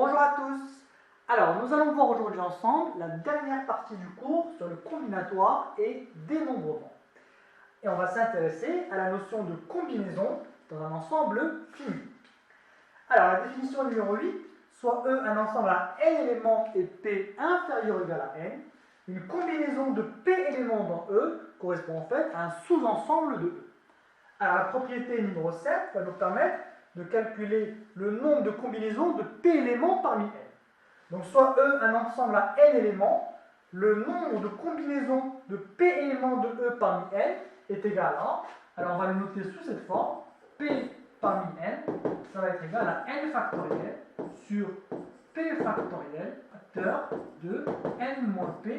Bonjour à tous. Alors, nous allons voir aujourd'hui ensemble la dernière partie du cours sur le combinatoire et dénombrement. Et on va s'intéresser à la notion de combinaison dans un ensemble fini. Alors, la définition numéro 8, soit E un ensemble à n éléments et P inférieur ou égal à n, une combinaison de P éléments dans E correspond en fait à un sous-ensemble de E. Alors, la propriété numéro 7 va nous permettre de calculer le nombre de combinaisons de P éléments parmi n. Donc, soit E un ensemble à n éléments, le nombre de combinaisons de P éléments de E parmi n est égal à, alors on va le noter sous cette forme, P parmi n, ça va être égal à n factoriel sur P factoriel, facteur de n moins P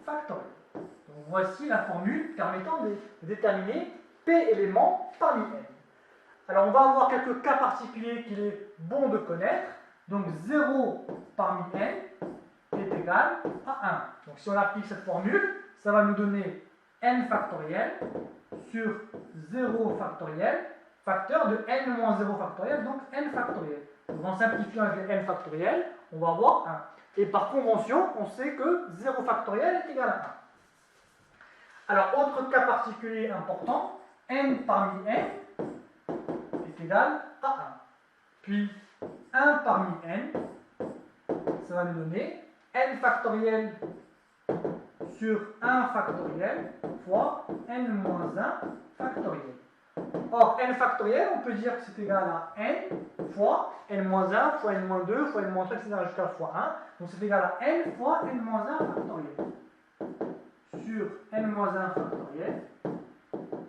factoriel. Donc voici la formule permettant de déterminer P éléments parmi n. Alors on va avoir quelques cas particuliers qu'il est bon de connaître. Donc 0 parmi n est égal à 1. Donc si on applique cette formule, ça va nous donner n factoriel sur 0 factoriel, facteur de n moins 0 factoriel, donc n factoriel. Donc en simplifiant avec n factoriel, on va avoir 1. Et par convention, on sait que 0 factoriel est égal à 1. Alors autre cas particulier important, n parmi n est égal à 1. Puis 1 parmi n, ça va nous donner n factoriel sur 1 factoriel fois n moins 1 factoriel. Or, n factoriel, on peut dire que c'est égal à n fois n moins 1 fois n moins 2 fois n moins 3, etc. jusqu'à fois 1. Donc c'est égal à n fois n moins 1 factoriel sur n moins 1 factoriel.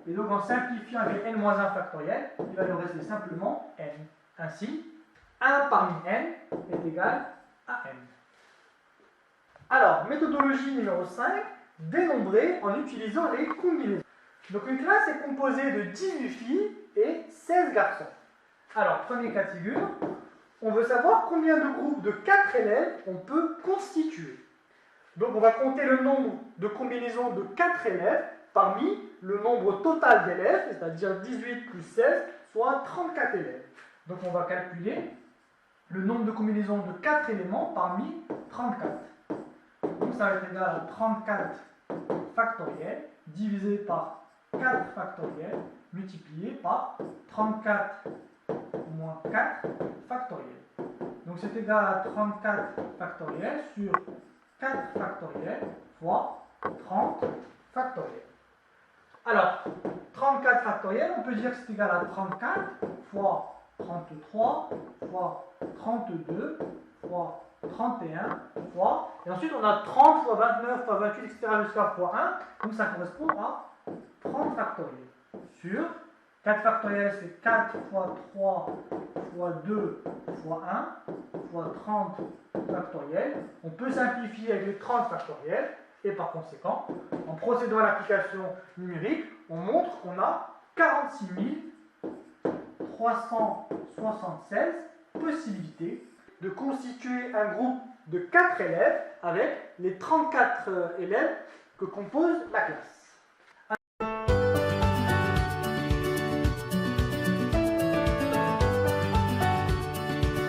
Et donc en simplifiant avec n moins 1 factoriel, il va nous rester simplement n. Ainsi, 1 parmi n est égal à n. Alors, méthodologie numéro 5, dénombrer en utilisant les combinaisons. Donc une classe est composée de 18 filles et 16 garçons. Alors, premier cas de figure, on veut savoir combien de groupes de 4 élèves on peut constituer. Donc on va compter le nombre de combinaisons de 4 élèves parmi le nombre total d'élèves, c'est-à-dire 18 plus 16, soit 34 élèves. Donc on va calculer le nombre de combinaisons de 4 éléments parmi 34. Donc ça va être égal à 34 factoriel divisé par 4 factoriel multiplié par 34 moins 4 factoriel. Donc c'est égal à 34 factoriel sur 4 factoriel fois 30 factoriel. Alors, 34 factoriel, on peut dire que c'est égal à 34 fois 33 fois 32 fois 31 fois, et ensuite on a 30 fois 29 fois 28, etc. jusqu'à fois 1, donc ça correspond à 30 factoriel sur 4 factoriel, c'est 4 fois 3 fois 2 fois 1 fois 30 factoriel. On peut simplifier avec les 30 factoriels, et par conséquent, en procédant à l'application numérique, on montre qu'on a 46 376 possibilités de constituer un groupe de 4 élèves avec les 34 élèves que compose la classe.